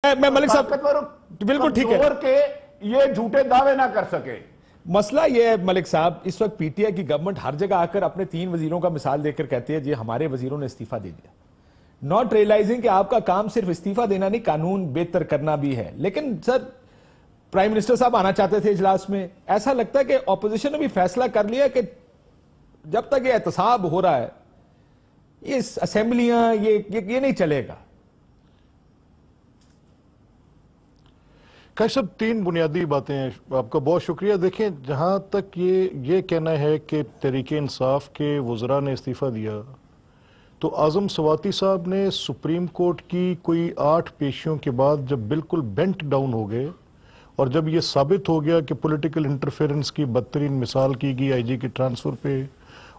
میں ملک صاحب بالکل ٹھیک ہے کہ یہ جھوٹے دعوے نہ کر سکے. مسئلہ یہ ہے ملک صاحب، اس وقت پی ٹی آئی کی گورنمنٹ ہر جگہ آ کر اپنے 3 وزیروں کا مثال دے کر کہتی ہے جی ہمارے وزیروں نے استعفیٰ دے دیا، ناٹ ریئلائزنگ کہ آپ کا کام صرف استعفیٰ دینا نہیں، قانون بہتر کرنا بھی ہے. لیکن سر پرائم منسٹر صاحب آنا چاہتے تھے اجلاس میں، ایسا لگتا ہے کہ اپوزیشن نے بھی فیصلہ کر لیا کہ جب تک یہ احتساب ہو رہا ہے یہ اسمبلیاں یہ نہیں چلے گا. کاشف صاحب 3 بنیادی باتیں ہیں. آپ کا بہت شکریہ. دیکھیں جہاں تک یہ کہنا ہے کہ تحریک انصاف کے وزراء نے استعفیٰ دیا، تو اعظم سواتی صاحب نے سپریم کورٹ کی کوئی 8 پیشیوں کے بعد جب بالکل بینٹ ڈاؤن ہو گئے اور جب یہ ثابت ہو گیا کہ پولیٹیکل انٹرفیرنس کی بدترین مثال کی گئی آئی جی کے ٹرانسفر پہ،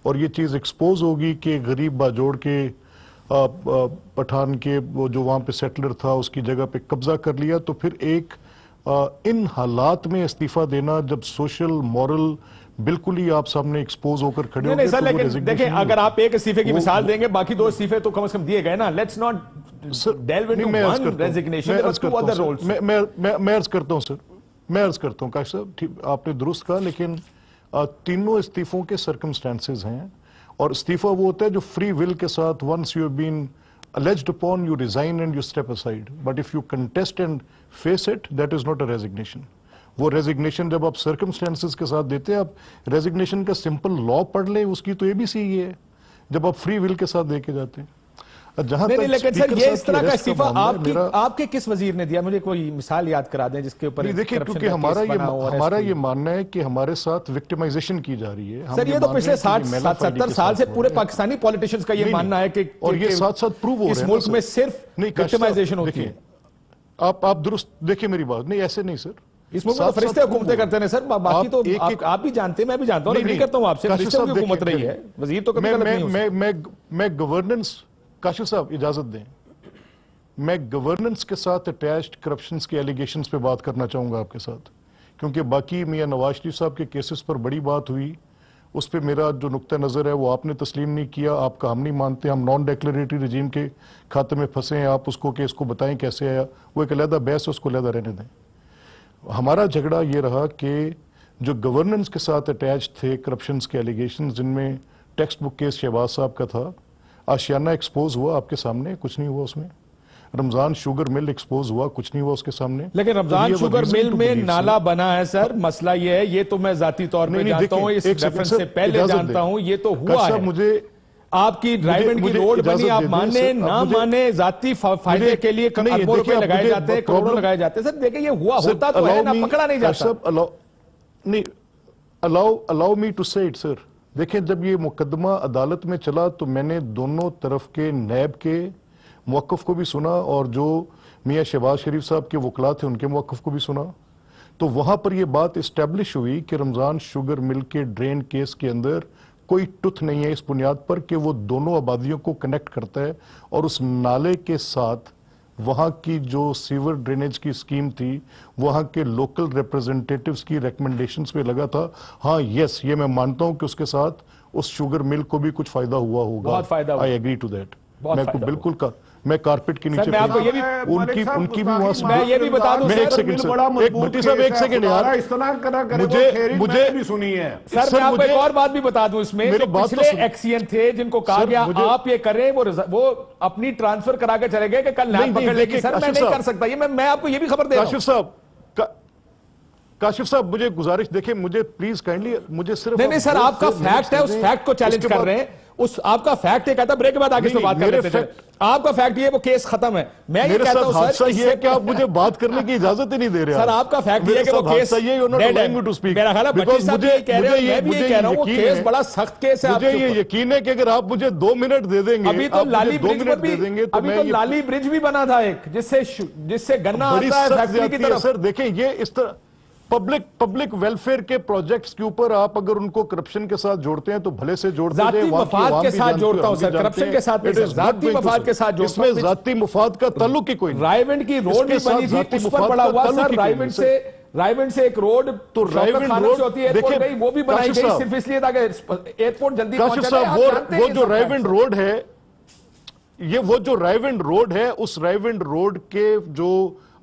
اور یہ چیز ایکسپوز ہوگی کہ غریب باجوڑ کے پٹھان کے وہ جو وہاں پہ سیٹلر تھا اس کی جگہ پہ قبضہ کر لیا، تو پھر ایک ان حالات میں استعفیٰ دینا جب سوشل مورل بالکل ہی آپ سامنے ایکسپوز ہو کر کھڑے ہو گئے. سر لیکن دیکھیں اگر آپ ایک استعفے کی مثال دیں گے، باقی 2 استعفے تو کم از کم دیے گئے نا. Let's not delve into one resignation, there are 2 other rules. میں عرض کرتا ہوں سر، میں عرض کرتا ہوں کاشف صاحب آپ نے درست کہا، لیکن تینوں استعفوں کے سرکمسٹانسز ہیں، اور استعفیٰ وہ ہوتا ہے جو فری ول کے ساتھ once you have been alleged upon you resign and you step aside, but if you contest and face it that is not a resignation. وہ ریزگنیشن جب آپ سرکمسٹانسز کے ساتھ دیتے ہیں، آپ ریزگنیشن کا سمپل لا پڑھ لیں، اس کی تو اے بی سی یہ ہے جب آپ فری ول کے ساتھ دے کے جاتے ہیں. نہیں لیکن سر یہ اس طرح کا استعفیٰ آپ کے کس وزیر نے دیا؟ مجھے کوئی مثال یاد کرا دیں جس کے اوپر دیکھیں، کیونکہ ہمارا یہ ماننا ہے کہ ہمارے ساتھ وکٹمائزیشن کی جا رہی ہے. سر یہ تو پچھلے 60-70 سال سے پورے پاکستانی پولیٹیشنز کا یہ ماننا ہے کہ اور یہ ساتھ پروو ہو رہا ہے اس ملک میں صرف وکٹمائزیشن ہوتی ہے. آپ درست دیکھیں میری بات، نہیں ایسے نہیں سر. اس ملک میں تو فرشتے حکومتیں کرتے ہیں سر، باقی تو آپ بھی جانتے ہیں، میں بھی جانتا ہوں، نہیں کرتا ہوں آپ سے، فرشتے کی حکومت رہی ہے، وزیر تو کبھی غلط نہیں ہو سکتا. میں گورننس، کاشف صاحب اجازت دیں، میں گورننس کے ساتھ اٹیچڈ کرپشنز کے ایلیگیشنز پہ بات کرنا چاہوں گا آپ کے ساتھ، کیونکہ باقی میاں نواز شریف صاحب کے کیسز پر بڑی بات ہوئی، اس پہ میرا جو نقطہ نظر ہے وہ آپ نے تسلیم نہیں کیا، آپ کا ہم نہیں مانتے، ہم نان ڈیکلیریٹری رجیم کے کھاتے میں پھنسے ہیں، آپ اس کو کہ اس کو بتائیں کیسے آیا، وہ ایک علیحدہ بحث ہے، اس کو علیحدہ رہنے دیں. ہمارا جھگڑا یہ رہا کہ جو گورننس کے ساتھ اٹیچ تھے کرپشنز کے ایلیگیشنز، جن میں ٹیکسٹ بک کیس شہباز صاحب کا تھا، آشیانہ ایکسپوز ہوا آپ کے سامنے، کچھ نہیں ہوا اس میں. رمضان شوگر مل ایکسپوز ہوا، کچھ نہیں ہوا اس کے سامنے. لیکن رمضان شوگر مل میں نالا بنا ہے سر، مسئلہ یہ ہے، یہ تو میں ذاتی طور پہ جانتا ہوں، اس ریفرنس سے پہلے جانتا ہوں، یہ تو ہوا ہے. مجھے آپ کی ڈرائیونڈ کی روڈ بنی، آپ مانے نہ مانے، ذاتی فائدے کے لیے اربوں روپے لگائے جاتے ہیں، کروڑوں لگائے جاتے ہیں. سر دیکھیں یہ ہوا ہوتا تو ہے نا، پکڑا نہیں جاتا. نہیں، allow me to say it sir. دیکھیں جب یہ مقدمہ عدالت میں چلا تو میں نے دونوں طرف کے نیب کے موقف کو بھی سنا اور جو میاں شہباز شریف صاحب کے وکلا تھے ان کے موقف کو بھی سنا. تو وہاں پر یہ بات اسٹیبلش ہوئی کہ رمضان شوگر مل کے ڈرین کیس کے اندر کوئی ٹوتھ نہیں ہے اس بنیاد پر کہ وہ دونوں آبادیوں کو کنیکٹ کرتا ہے، اور اس نالے کے ساتھ وہاں کی جو سیور ڈرینیج کی سکیم تھی وہاں کے لوکل ریپرزنٹیٹیوز کی ریکمنڈیشنز پہ لگا تھا. ہاں یس، یہ میں مانتا ہوں کہ اس کے ساتھ اس شوگر مل کو بھی کچھ فائدہ ہوا ہوگا. I agree to that. میں کو بالکل میں کارپیٹ کے نیچے میں آپ کو یہ بھی ان کی بھی وہاں سے میں یہ بھی بتا دوں ایک سیکنڈ یار، مجھے بھی سنی ہے سر. میں آپ کو ایک اور بات بھی بتا دوں، اس میں پچھلے ایکسین تھے جن کو کہا گیا آپ یہ کریں، وہ اپنی ٹرانسفر کرا کے چلے گئے کہ کل نام پکڑ لے گی. سر میں نہیں کر سکتا یہ، میں آپ کو یہ بھی خبر دے رہا ہوں. کاشف صاحب مجھے گزارش، دیکھیں مجھے پلیز کائنڈلی مجھے صرف نہیں سر، آپ کا فیکٹ ہے، اس فیکٹ کو چیلنج کر رہے ہیں. آپ کا فیکٹ یہ کہتا ہے، بریک کے بعد آگے سے بات کر لیتے ہیں. آپ کا فیکٹ یہ وہ کیس ختم ہے. میں یہ کہتا ہوں حادثہ یہ ہے کہ آپ مجھے بات کرنے کی اجازت ہی نہیں دے رہے. سر آپ کا فیکٹ یہ ہے کہ وہ کیس ڈیڈ ہے. میرا خیال ہے بچی صاحب یہ کہہ رہے ہیں، میں بھی یہ کہہ رہا ہوں، وہ کیس بڑا سخت کیس ہے. مجھے یہ یقین ہے کہ اگر آپ مجھے 2 منٹ دے دیں گے، ابھی تو لالی برج بھی بنا تھا ایک، جس سے گنا آتا ہے فیکٹری کی طرف. سر دیکھیں یہ اس طرح پبلک ویلفیئر کے پروجیکٹس کے اوپر آپ اگر ان کو کرپشن کے ساتھ جوڑتے ہیں تو بھلے سے جوڑتے ہیں. ذاتی مفاد کے ساتھ جوڑتا ہوں سر، کرپشن کے ساتھ نہیں، ذاتی مفاد کے ساتھ جوڑتا ہوں. اس میں ذاتی مفاد کا تعلق ہی کوئی نہیں. رائیونڈ کی روڈ بھی بنی تھی، اس پر بڑا ہوا سر. رائیونڈ سے ایک روڈ تو رائیونڈ روڈ ہوتی ہے ایئرپورٹ گئی، وہ بھی بنائی گئی صرف اس لیے تھا کہ ایئرپورٹ جلدی پہنچ جائے. وہ جو رائیونڈ روڈ ہے، یہ وہ جو رائیونڈ روڈ ہے، اس رائیونڈ روڈ کے جو